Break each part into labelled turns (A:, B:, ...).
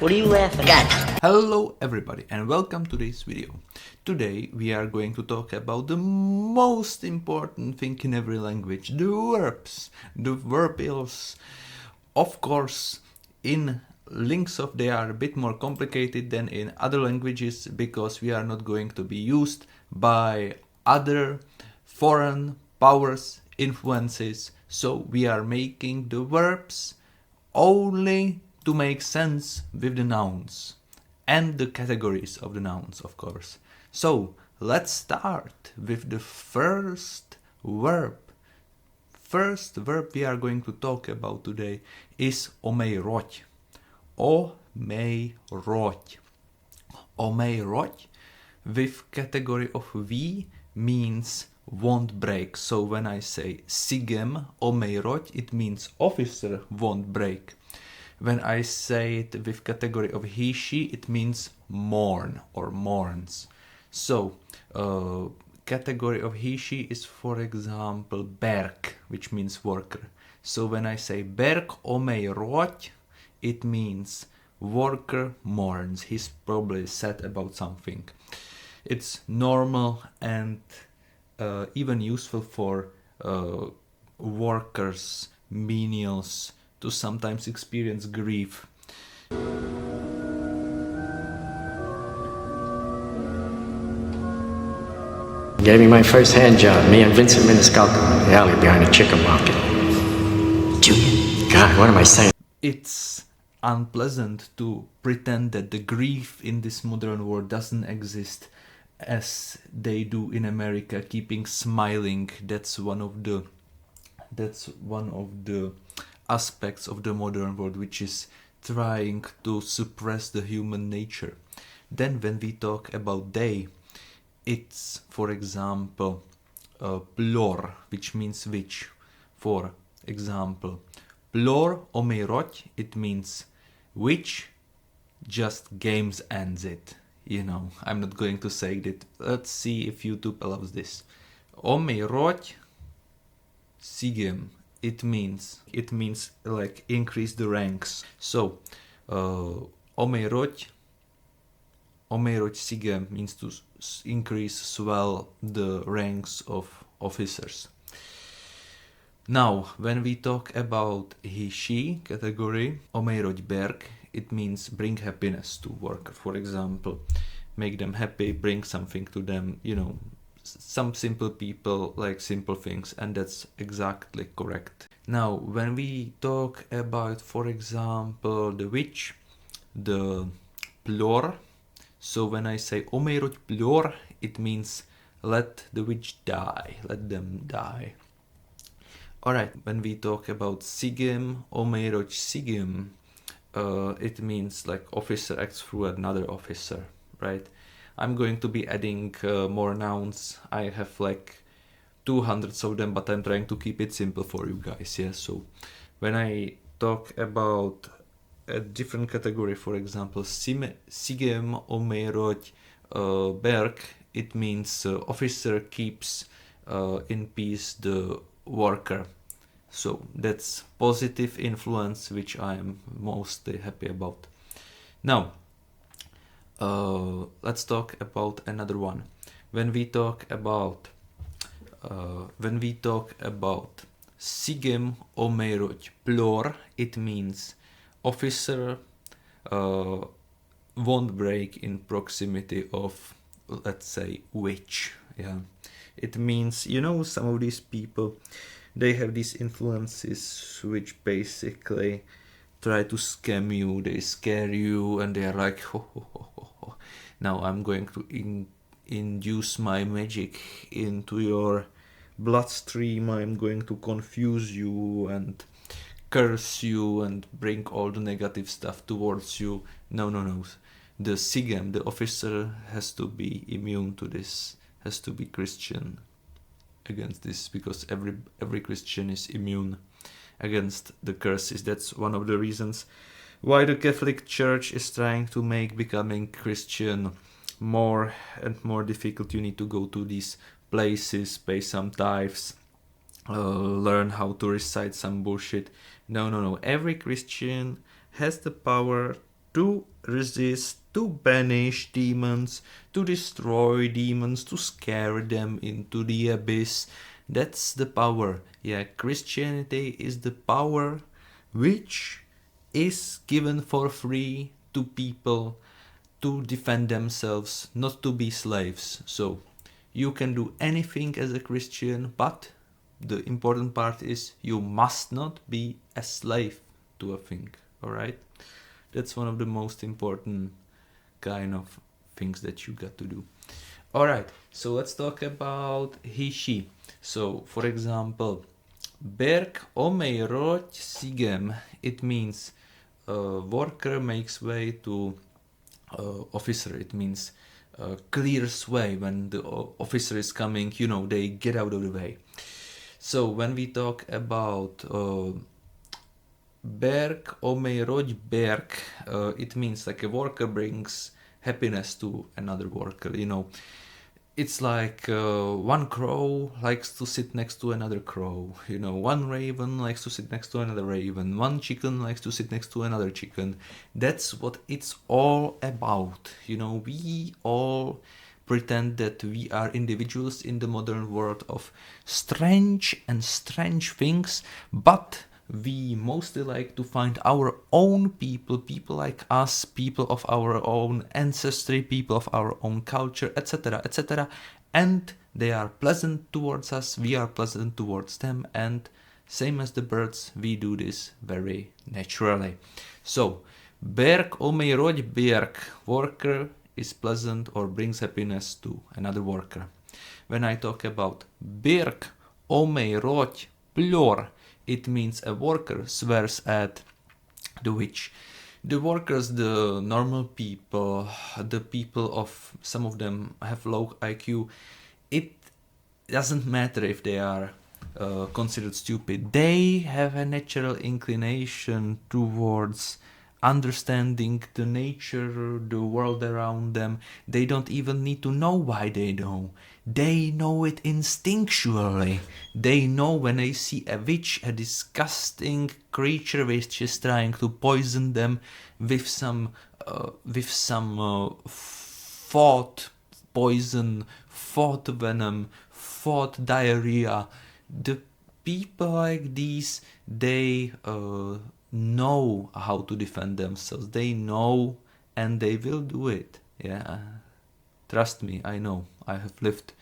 A: What are you laughing at?
B: Hello everybody and welcome to this video. Today we are going to talk about the most important thing in every language, the verbs, the verb-ills. Of course, in Lingsoph they are a bit more complicated than in other languages because we are not going to be used by other foreign powers, influences, so we are making the verbs only to make sense with the nouns and the categories of the nouns, of course. So let's start with the first verb. First verb we are going to talk about today is Omeyroth. Omeyroth. Omeyroth with category of we means won't break. So when I say Sigem Omeyroth, it means officer won't break. When I say it with category of he, she, it means mourn or mourns. So, category of he, she is, for example, Berg, which means worker. So when I say Berg Omeyroth, it means worker mourns. He's probably sad about something. It's normal and even useful for workers, menials, to sometimes experience grief.
C: Gave me my first hand job, me and Vincent Miniscalco in the alley behind the chicken market. God, what am I saying?
B: It's unpleasant to pretend that the grief in this modern world doesn't exist as they do in America, keeping smiling. That's one of the aspects of the modern world which is trying to suppress the human nature. Then when we talk about they, it's, for example, plor, which means which. For example, plor Omeyroth, it means which, just games ends it. You know, I'm not going to say that. Let's see if YouTube allows this. Omeyroth Sigem. It means like increase the ranks. So Omeyroth Sigem means to increase, swell the ranks of officers. Now, when we talk about he, she category, Omeyroth Berg, it means bring happiness to worker. For example, make them happy, bring something to them, you know, some simple people like simple things, and that's exactly correct. Now, when we talk about, for example, the witch, the plor, so when I say Omeyroth plor, it means let the witch die, let them die. Alright, when we talk about Sigem, Omeyroth Sigem, it means like officer acts through another officer, right? I'm going to be adding more nouns. I have like 200 of them, but I'm trying to keep it simple for you guys, yeah? So when I talk about a different category, for example, Sigem Omeyroth Berg, it means officer keeps in peace the worker. So that's positive influence, which I am mostly happy about. Now, let's talk about another one. When we talk about Sigem Omeyroth plor, it means officer won't break in proximity of, let's say, witch. Yeah, it means, you know, some of these people, they have these influences which basically try to scam you, they scare you, and they are like, ho, ho, ho, ho, ho. Now I'm going to induce my magic into your bloodstream, I'm going to confuse you and curse you and bring all the negative stuff towards you. No. The Sigem, the officer, has to be immune to this, has to be Christian against this, because every Christian is immune against the curses. That's one of the reasons why the Catholic Church is trying to make becoming Christian more and more difficult. You need to go to these places, pay some tithes, learn how to recite some bullshit. No. Every Christian has the power to resist, to banish demons, to destroy demons, to scare them into the abyss. That's the power. Yeah, Christianity is the power which is given for free to people to defend themselves, not to be slaves. So you can do anything as a Christian, but the important part is you must not be a slave to a thing. All right, that's one of the most important kind of things that you got to do. All right, so let's talk about he, she. So for example, Berg Omeyroth Sigem, it means worker makes way to officer. It means clears way. When the officer is coming, they get out of the way. So when we talk about Berg Omeyroth Berg, it means like a worker brings happiness to another worker. It's like one crow likes to sit next to another crow. One raven likes to sit next to another raven. One chicken likes to sit next to another chicken. That's what it's all about. We all pretend that we are individuals in the modern world of strange things, but we mostly like to find our own people like us, people of our own ancestry, people of our own culture, etc., etc. And they are pleasant towards us, we are pleasant towards them, and same as the birds, we do this very naturally. So, Berg Omeyroth Berg, worker is pleasant or brings happiness to another worker. When I talk about Berg Omeyroth Plor, it means a worker swears at the witch. The workers, the normal people, the people of, some of them have low IQ, it doesn't matter if they are considered stupid. They have a natural inclination towards understanding the nature, the world around them. They don't even need to know why they know. They know it instinctually. They know when they see a witch, a disgusting creature which is trying to poison them with some thought poison, thought venom, thought diarrhea. The people like these, they know how to defend themselves. They know, and they will do it. Yeah, trust me, I know. I have lived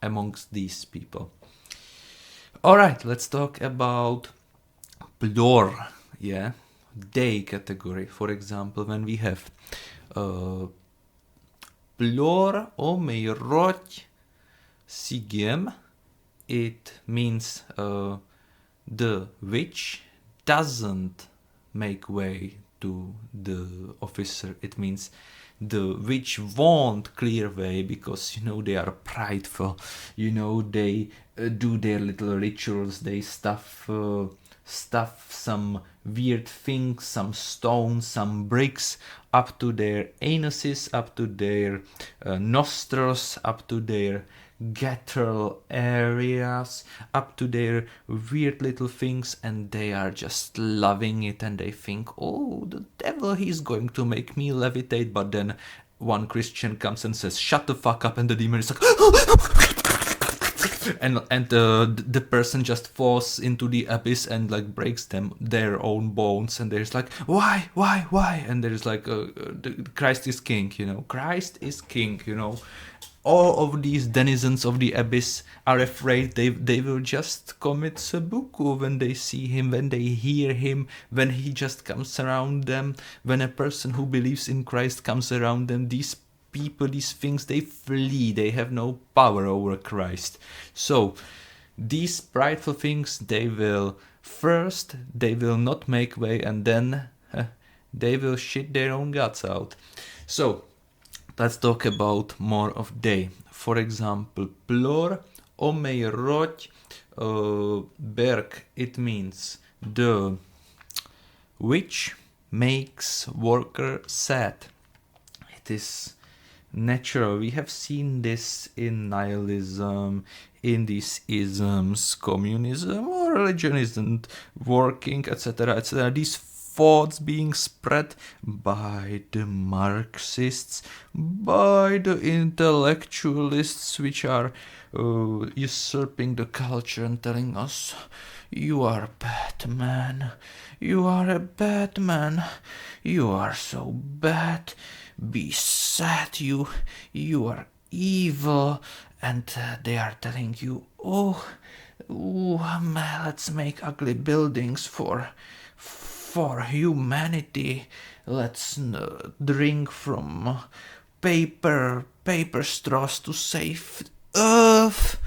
B: amongst these people. All right, let's talk about plor. Yeah, they category. For example, when we have plor Omeyroth Sigem, it means the witch doesn't make way to the officer. It means the witch won't clear way because they are prideful. They do their little rituals. They stuff some weird things, some stones, some bricks up to their anuses, up to their nostrils, up to their guttural areas, up to their weird little things, and they are just loving it, and they think, oh, the devil, he's going to make me levitate. But then one Christian comes and says, shut the fuck up, and the demon is like and the person just falls into the abyss and like breaks their own bones, and there's like, why, and there's like Christ is king. Christ is king. All of these denizens of the abyss are afraid they will just commit seppuku when they see him, when they hear him, when he just comes around them. When a person who believes in Christ comes around them, these people, these things, they flee. They have no power over Christ. So these prideful things, they will not make way, and then they will shit their own guts out. So let's talk about more of they. For example, plor Omeyroth Berg, it means the witch makes worker sad. It is natural. We have seen this in nihilism, in these isms, communism, or religion isn't working, etc., etc. These thoughts being spread by the Marxists, by the intellectualists which are usurping the culture and telling us, you are bad man, you are a bad man, you are so bad, be sad, you are evil, and they are telling you, oh man, let's make ugly buildings for humanity. Let's drink from paper straws to save Earth.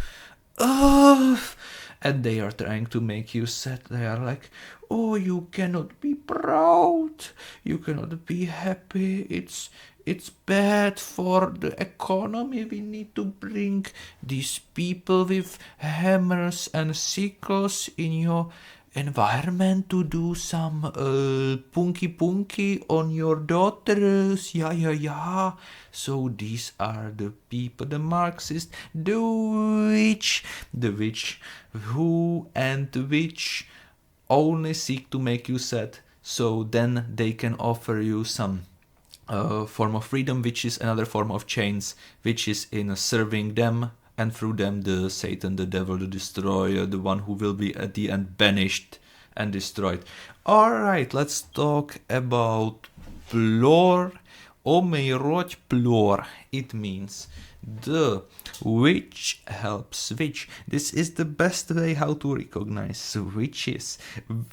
B: And they are trying to make you sad. They are like, oh, you cannot be proud, you cannot be happy, it's bad for the economy. We need to bring these people with hammers and sickles in your environment to do some punky on your daughters. Yeah. So these are the people, the Marxists, the witch who and the witch only seek to make you sad, so then they can offer you some form of freedom, which is another form of chains, which is in serving them, and through them the Satan, the devil, the destroyer, the one who will be at the end banished and destroyed. Alright, let's talk about plor. Omeyroth plor. It means the which helps which. This is the best way how to recognize witches.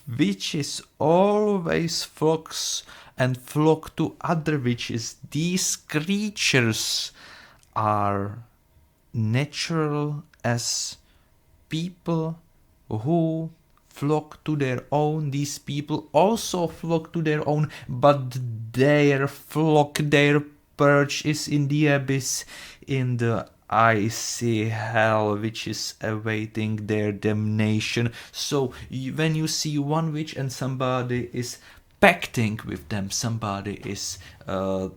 B: Witches always flock to other witches. These creatures are natural as people who flock to their own. These people also flock to their own, but their flock, their perch is in the abyss, in the icy hell, which is awaiting their damnation. So when you see one witch and somebody is pacting with them, somebody is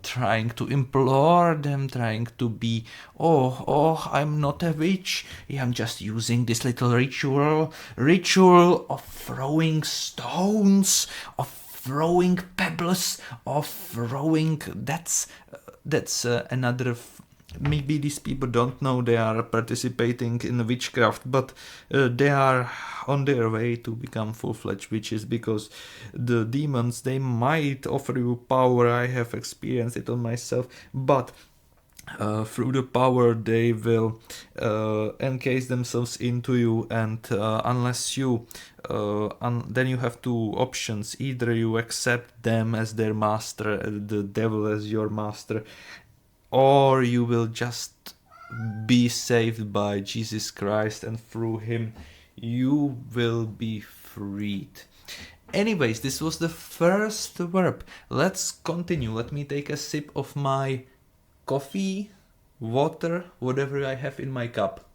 B: trying to implore them, trying to be, oh, I'm not a witch, I'm just using this little ritual of throwing stones, of throwing pebbles, of throwing, that's another maybe these people don't know they are participating in witchcraft, but they are on their way to become full-fledged witches, because the demons, they might offer you power. I have experienced it on myself, but through the power they will encase themselves into you, and unless you then you have two options: either you accept them as their master, the devil as your master, or you will just be saved by Jesus Christ, and through him you will be freed. Anyways, this was the first verb. Let's continue. Let me take a sip of my coffee, water, whatever I have in my cup.